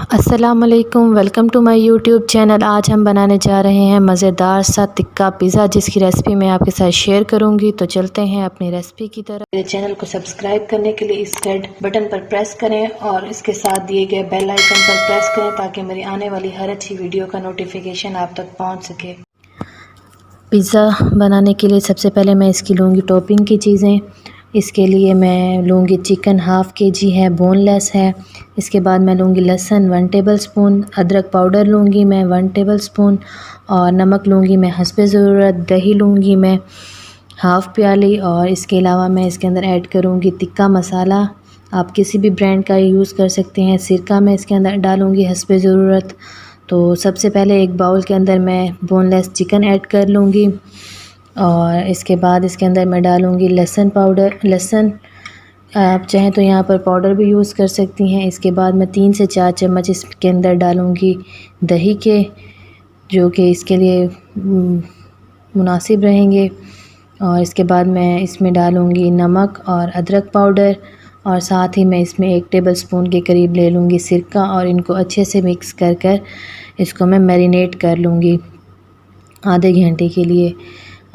अस्सलामुअलैकुम, welcome to my YouTube channel. आज हम बनाने जा रहे हैं मज़ेदार सा टिक्का पिज़्ज़ा, जिसकी रेसिपी मैं आपके साथ शेयर करूंगी। तो चलते हैं अपनी रेसिपी की तरफ। मेरे चैनल को सब्सक्राइब करने के लिए इस रेड बटन पर प्रेस करें और इसके साथ दिए गए बेल आइकन पर प्रेस करें ताकि मेरी आने वाली हर अच्छी वीडियो का नोटिफिकेशन आप तक पहुँच सके। पिज़्ज़ा बनाने के लिए सबसे पहले मैं इसकी लूँगी टॉपिंग की चीज़ें। इसके लिए मैं लूँगी चिकन हाफ़ केजी है, बोनलेस है। इसके बाद मैं लूँगी लहसुन 1 टेबलस्पून, अदरक पाउडर लूँगी मैं 1 टेबलस्पून और नमक लूँगी मैं हस्बे ज़रूरत। दही लूँगी मैं हाफ़ प्याली और इसके अलावा मैं इसके अंदर ऐड करूँगी टिक्का मसाला, आप किसी भी ब्रांड का यूज़ कर सकते हैं। सिरका मैं इसके अंदर डालूँगी हस्बे ज़रूरत। तो सबसे पहले एक बाउल के अंदर मैं बोनलेस चिकन ऐड कर लूँगी और इसके बाद इसके अंदर मैं डालूँगी लहसुन पाउडर। लहसुन आप चाहें तो यहाँ पर पाउडर भी यूज़ कर सकती हैं। इसके बाद मैं 3 से 4 चम्मच इसके अंदर डालूँगी दही के, जो कि इसके लिए मुनासिब रहेंगे। और इसके बाद मैं इसमें डालूँगी नमक और अदरक पाउडर और साथ ही मैं इसमें 1 टेबलस्पून के करीब ले लूँगी सिरका और इनको अच्छे से मिक्स कर इसको मैं मैरिनेट कर लूँगी आधे घंटे के लिए।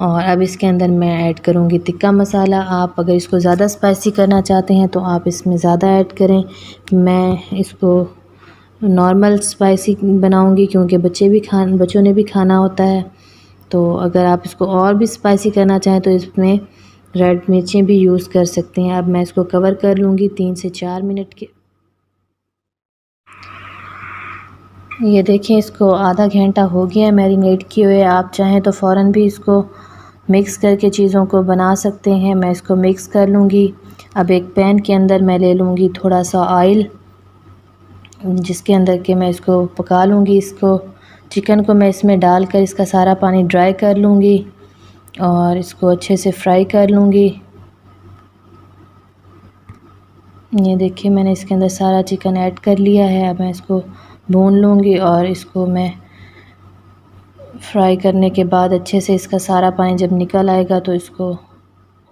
और अब इसके अंदर मैं ऐड करूँगी टिक्का मसाला। आप अगर इसको ज़्यादा स्पाइसी करना चाहते हैं तो आप इसमें ज़्यादा ऐड करें। मैं इसको नॉर्मल स्पाइसी बनाऊँगी क्योंकि बच्चों ने भी खाना होता है। तो अगर आप इसको और भी स्पाइसी करना चाहें तो इसमें रेड मिर्चें भी यूज़ कर सकते हैं। अब मैं इसको कवर कर लूँगी 3 से 4 मिनट के। ये देखें, इसको आधा घंटा हो गया है मैरिनेट किए हुए। आप चाहें तो फ़ौरन भी इसको मिक्स करके चीज़ों को बना सकते हैं। मैं इसको मिक्स कर लूँगी। अब एक पैन के अंदर मैं ले लूँगी थोड़ा सा ऑयल, जिसके अंदर के मैं इसको पका लूँगी। इसको चिकन को मैं इसमें डालकर इसका सारा पानी ड्राई कर लूँगी और इसको अच्छे से फ्राई कर लूँगी। ये देखिए, मैंने इसके अंदर सारा चिकन ऐड कर लिया है। अब मैं इसको भून लूँगी और इसको मैं फ्राई करने के बाद अच्छे से इसका सारा पानी जब निकल आएगा तो इसको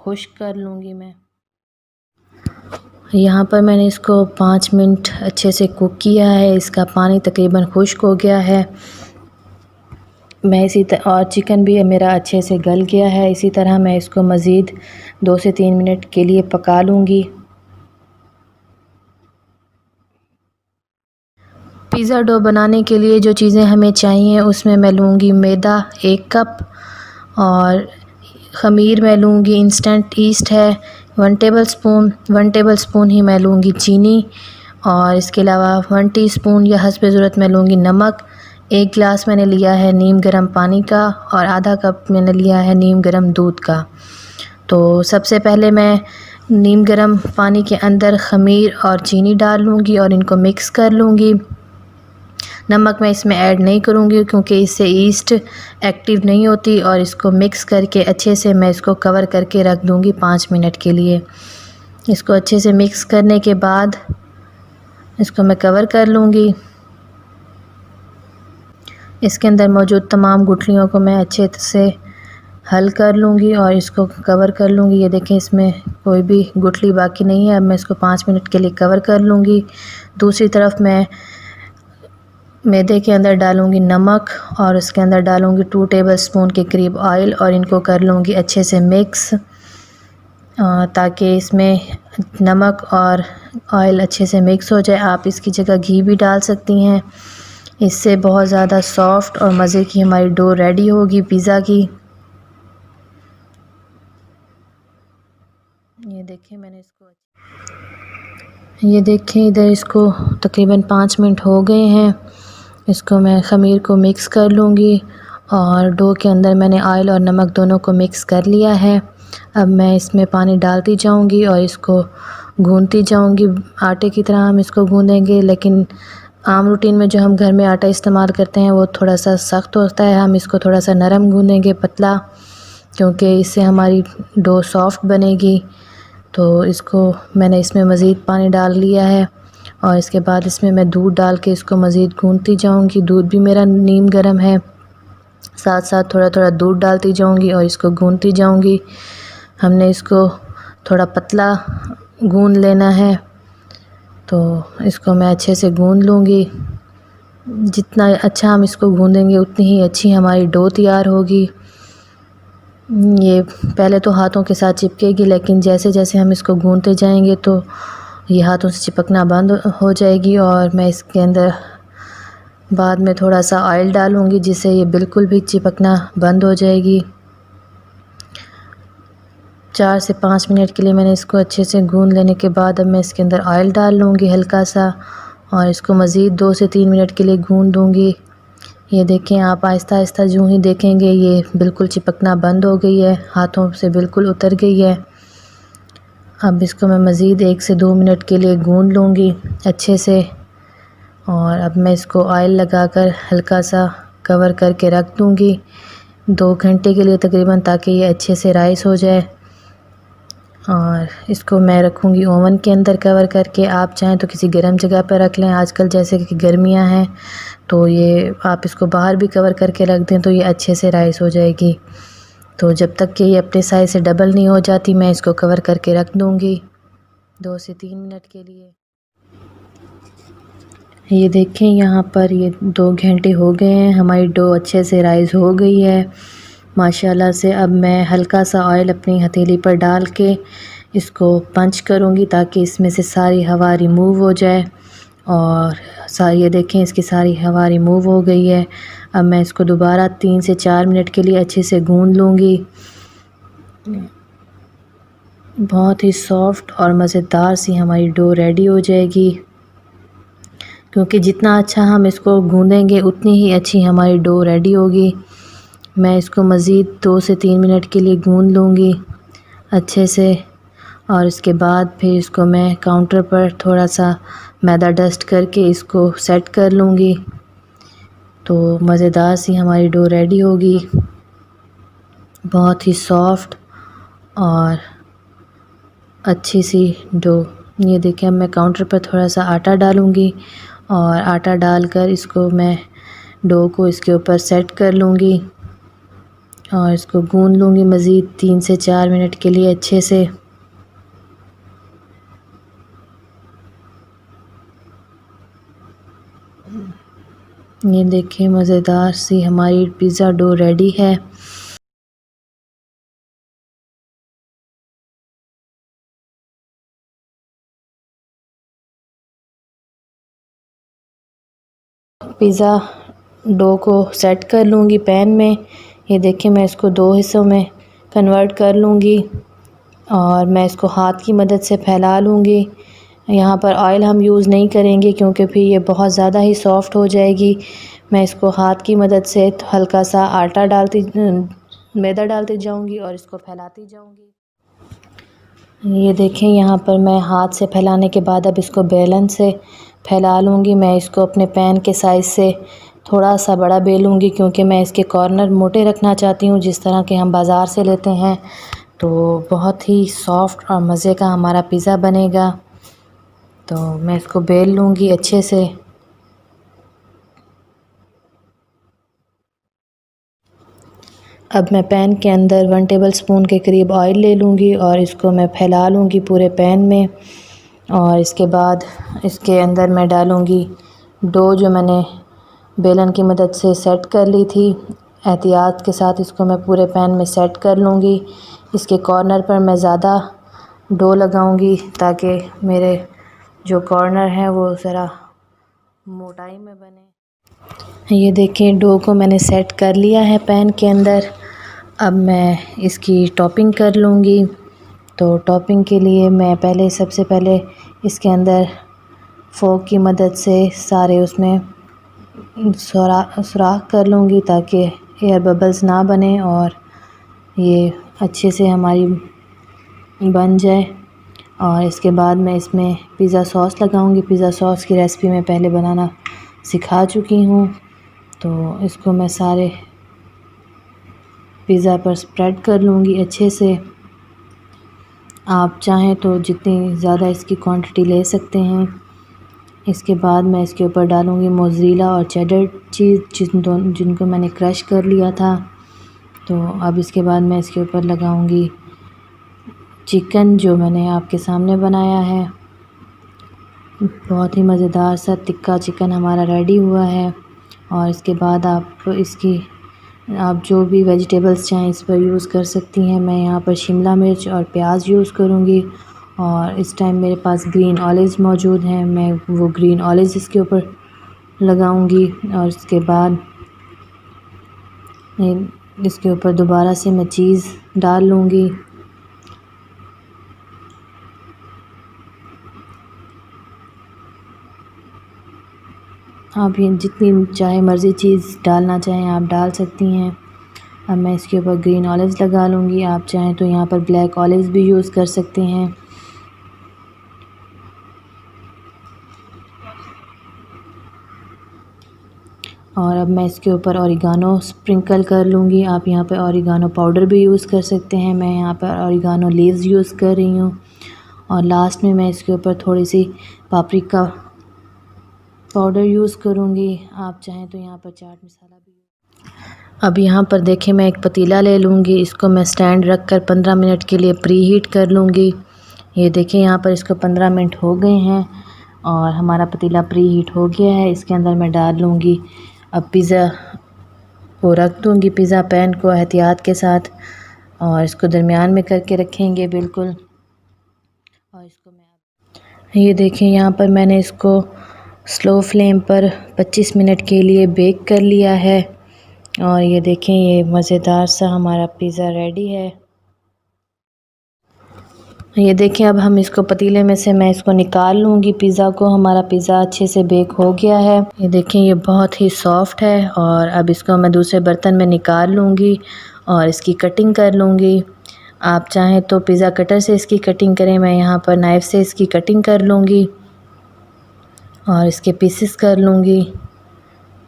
खुश्क कर लूँगी मैं। यहाँ पर मैंने इसको 5 मिनट अच्छे से कुक किया है। इसका पानी तकरीबन खुश्क हो गया है। मैं और चिकन भी मेरा अच्छे से गल गया है। इसी तरह मैं इसको मज़ीद 2 से 3 मिनट के लिए पका लूँगी। पिज़्ज़ा डो बनाने के लिए जो चीज़ें हमें चाहिए उसमें मैं लूँगी मैदा 1 कप और ख़मीर मैं लूँगी इंस्टेंट ईस्ट है 1 टेबलस्पून ही मैं लूँगी चीनी और इसके अलावा 1 टीस्पून या हस्बे ज़रूरत मैं लूँगी नमक। 1 गिलास मैंने लिया है नीम गर्म पानी का और आधा कप मैंने लिया है नीम गर्म दूध का। तो सबसे पहले मैं नीम गर्म पानी के अंदर ख़मीर और चीनी डाल लूँगी और इनको मिक्स कर लूँगी। नमक मैं इसमें ऐड नहीं करूँगी क्योंकि इससे ईस्ट एक्टिव नहीं होती। और इसको मिक्स करके अच्छे से मैं इसको कवर करके रख दूँगी 5 मिनट के लिए। इसको अच्छे से मिक्स करने के बाद इसको मैं कवर कर लूँगी। इसके अंदर मौजूद तमाम गुठलियों को मैं अच्छे से हल कर लूँगी और इसको कवर कर लूँगी। ये देखें, इसमें कोई भी गुठली बाकी नहीं है। अब मैं इसको 5 मिनट के लिए कवर कर लूँगी। दूसरी तरफ मैं मैदे के अंदर डालूँगी नमक और उसके अंदर डालूँगी 2 टेबलस्पून के करीब ऑयल और इनको कर लूँगी अच्छे से मिक्स, ताकि इसमें नमक और ऑयल अच्छे से मिक्स हो जाए। आप इसकी जगह घी भी डाल सकती हैं। इससे बहुत ज़्यादा सॉफ़्ट और मज़े की हमारी डो रेडी होगी पिज़्ज़ा की। ये देखें इधर इसको तकरीबन 5 मिनट हो गए हैं। इसको मैं ख़मीर को मिक्स कर लूँगी और डो के अंदर मैंने ऑयल और नमक दोनों को मिक्स कर लिया है। अब मैं इसमें पानी डालती जाऊँगी और इसको गूँथती जाऊँगी। आटे की तरह हम इसको गूँधेंगे, लेकिन आम रूटीन में जो हम घर में आटा इस्तेमाल करते हैं वो थोड़ा सा सख्त होता है। हम इसको थोड़ा सा नरम गूँधेंगे, पतला, क्योंकि इससे हमारी डो सॉफ़्ट बनेगी। तो इसको मैंने इसमें मज़ीद पानी डाल लिया है और इसके बाद इसमें मैं दूध डाल के इसको मज़ीद गूँथती जाऊँगी। दूध भी मेरा नीम गर्म है। साथ साथ थोड़ा थोड़ा दूध डालती जाऊँगी और इसको गूँथती जाऊँगी। हमने इसको थोड़ा पतला गूँध लेना है। तो इसको मैं अच्छे से गूँध लूँगी। जितना अच्छा हम इसको गूँदेंगे उतनी ही अच्छी हमारी डो तैयार होगी। ये पहले तो हाथों के साथ चिपकेगी, लेकिन जैसे जैसे हम इसको गूँधते जाएंगे तो ये हाथों से चिपकना बंद हो जाएगी। और मैं इसके अंदर बाद में थोड़ा सा ऑयल डालूँगी जिससे ये बिल्कुल भी चिपकना बंद हो जाएगी। 4 से 5 मिनट के लिए मैंने इसको अच्छे से गूँध लेने के बाद अब मैं इसके अंदर ऑयल डाल लूँगी हल्का सा, और इसको मज़ीद 2 से 3 मिनट के लिए गूँध दूँगी। ये देखें आप, आहिस्ता आहिस्ता यूँ ही देखेंगे ये बिल्कुल चिपकना बंद हो गई है, हाथों से बिल्कुल उतर गई है। अब इसको मैं मज़ीद 1 से 2 मिनट के लिए गूँध लूँगी अच्छे से, और अब मैं इसको ऑयल लगाकर हल्का सा कवर करके रख दूँगी 2 घंटे के लिए तकरीबन, ताकि ये अच्छे से राइस हो जाए। और इसको मैं रखूँगी ओवन के अंदर कवर करके। आप चाहें तो किसी गर्म जगह पर रख लें, आजकल जैसे कि गर्मियां हैं तो ये आप इसको बाहर भी कवर करके रख दें तो ये अच्छे से राइस हो जाएगी। तो जब तक कि ये अपने साइज़ से डबल नहीं हो जाती मैं इसको कवर करके रख दूँगी 2 से 3 मिनट के लिए। ये देखें यहाँ पर ये 2 घंटे हो गए हैं, हमारी डो अच्छे से राइस हो गई है माशाल्लाह से। अब मैं हल्का सा ऑयल अपनी हथेली पर डाल के इसको पंच करूँगी ताकि इसमें से सारी हवा रिमूव हो जाए। और ये देखें इसकी सारी हवा रिमूव हो गई है। अब मैं इसको दोबारा 3 से 4 मिनट के लिए अच्छे से गूँध लूँगी। बहुत ही सॉफ्ट और मज़ेदार सी हमारी डो रेडी हो जाएगी, क्योंकि जितना अच्छा हम इसको गूँधेंगे उतनी ही अच्छी हमारी डो रेडी होगी। मैं इसको मज़ीद 2 से 3 मिनट के लिए गूँध लूँगी अच्छे से, और इसके बाद फिर इसको मैं काउंटर पर थोड़ा सा मैदा डस्ट करके इसको सेट कर लूँगी। तो मज़ेदार सी हमारी डो रेडी होगी, बहुत ही सॉफ्ट और अच्छी सी डो। ये देखिए अब मैं काउंटर पर थोड़ा सा आटा डालूँगी, और आटा डालकर इसको मैं डो को इसके ऊपर सेट कर लूँगी और इसको गूँध लूँगी मज़ीद 3 से 4 मिनट के लिए अच्छे से। ये देखिए मज़ेदार सी हमारी पिज़्ज़ा डो रेडी है। पिज़्ज़ा डो को सेट कर लूँगी पैन में। ये देखिए मैं इसको 2 हिस्सों में कन्वर्ट कर लूँगी और मैं इसको हाथ की मदद से फैला लूँगी। यहाँ पर ऑयल हम यूज़ नहीं करेंगे क्योंकि फिर ये बहुत ज़्यादा ही सॉफ़्ट हो जाएगी। मैं इसको हाथ की मदद से हल्का सा आटा मैदा डालती जाऊँगी और इसको फैलाती जाऊँगी। ये देखें यहाँ पर मैं हाथ से फैलाने के बाद अब इसको बेलन से फैला लूँगी। मैं इसको अपने पैन के साइज़ से थोड़ा सा बड़ा बेलूँगी क्योंकि मैं इसके कॉर्नर मोटे रखना चाहती हूँ, जिस तरह के हम बाज़ार से लेते हैं। तो बहुत ही सॉफ़्ट और मज़े का हमारा पिज़्ज़ा बनेगा। तो मैं इसको बेल लूँगी अच्छे से। अब मैं पैन के अंदर 1 टेबलस्पून के करीब ऑयल ले लूँगी और इसको मैं फैला लूँगी पूरे पैन में। और इसके बाद इसके अंदर मैं डालूँगी डो जो मैंने बेलन की मदद से सेट कर ली थी। एहतियात के साथ इसको मैं पूरे पैन में सेट कर लूँगी। इसके कॉर्नर पर मैं ज़्यादा डो लगाऊँगी ताकि मेरे जो कॉर्नर हैं वो ज़रा मोटाई में बने। ये देखें डो को मैंने सेट कर लिया है पैन के अंदर। अब मैं इसकी टॉपिंग कर लूँगी। तो टॉपिंग के लिए मैं सबसे पहले इसके अंदर फोक की मदद से सारे उसमें सुराख कर लूँगी ताकि एयर बबल्स ना बने और ये अच्छे से हमारी बन जाए। और इसके बाद मैं इसमें पिज़्ज़ा सॉस लगाऊंगी। पिज़्ज़ा सॉस की रेसिपी मैं पहले बनाना सिखा चुकी हूँ। तो इसको मैं सारे पिज़्ज़ा पर स्प्रेड कर लूँगी अच्छे से। आप चाहें तो जितनी ज़्यादा इसकी क्वांटिटी ले सकते हैं। इसके बाद मैं इसके ऊपर डालूँगी मोज़रेला और चेडर चीज़ जिनको मैंने क्रश कर लिया था। तो अब इसके बाद मैं इसके ऊपर लगाऊँगी चिकन जो मैंने आपके सामने बनाया है। बहुत ही मज़ेदार सा टिक्का चिकन हमारा रेडी हुआ है। और इसके बाद आप जो भी वेजिटेबल्स चाहें इस पर यूज़ कर सकती हैं। मैं यहाँ पर शिमला मिर्च और प्याज यूज़ करूँगी और इस टाइम मेरे पास ग्रीन ऑलिव्स मौजूद हैं, मैं वो ग्रीन ऑलिव्स इसके ऊपर लगाऊंगी। और इसके बाद इसके ऊपर दोबारा से मैं चीज़ डाल लूँगी। आप ये जितनी चाहे मर्ज़ी चीज़ डालना चाहें आप डाल सकती हैं। अब मैं इसके ऊपर ग्रीन ऑलिव्स लगा लूँगी। आप चाहें तो यहाँ पर ब्लैक ऑलिव्स भी यूज़ कर सकते हैं। और अब मैं इसके ऊपर ऑरिगानो स्प्रिंकल कर लूँगी। आप यहाँ पर ऑरिगानो पाउडर भी यूज़ कर सकते हैं। मैं यहाँ पर ऑरिगानो लीव्स यूज़ कर रही हूँ। और लास्ट में मैं इसके ऊपर थोड़ी सी पापरिका पाउडर यूज़ करूँगी। आप चाहें तो यहाँ पर चाट मसाला भी। अब यहाँ पर देखें, मैं एक पतीला ले लूँगी, इसको मैं स्टैंड रख कर 15 मिनट के लिए प्री हीट कर लूँगी। ये देखें यहाँ पर इसको 15 मिनट हो गए हैं और हमारा पतीला प्री हीट हो गया है। इसके अंदर मैं डाल लूँगी अब पिज़्ज़ा को रख दूँगी पिज़्ज़ा पैन को एहतियात के साथ और इसको दरमियान में करके रखेंगे बिल्कुल। और इसको मैं ये देखें यहाँ पर मैंने इसको स्लो फ्लेम पर 25 मिनट के लिए बेक कर लिया है। और ये देखें ये मज़ेदार सा हमारा पिज़्ज़ा रेडी है। ये देखें अब हम इसको पतीले में से मैं इसको निकाल लूँगी पिज़्ज़ा को। हमारा पिज़्ज़ा अच्छे से बेक हो गया है। ये देखें ये बहुत ही सॉफ्ट है। और अब इसको मैं दूसरे बर्तन में निकाल लूँगी और इसकी कटिंग कर लूँगी। आप चाहें तो पिज़्ज़ा कटर से इसकी कटिंग करें, मैं यहाँ पर नाइफ़ से इसकी कटिंग कर लूँगी और इसके पीसेस कर लूँगी।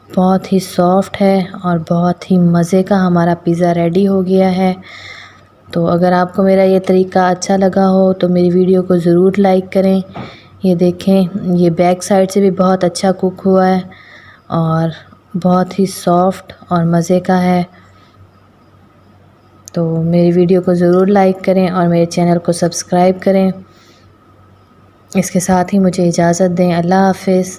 बहुत ही सॉफ्ट है और बहुत ही मज़े का हमारा पिज़्ज़ा रेडी हो गया है। तो अगर आपको मेरा ये तरीका अच्छा लगा हो तो मेरी वीडियो को ज़रूर लाइक करें। ये देखें ये बैक साइड से भी बहुत अच्छा कुक हुआ है और बहुत ही सॉफ्ट और मज़े का है। तो मेरी वीडियो को ज़रूर लाइक करें और मेरे चैनल को सब्सक्राइब करें। इसके साथ ही मुझे इजाज़त दें। अल्लाह हाफ़िज़।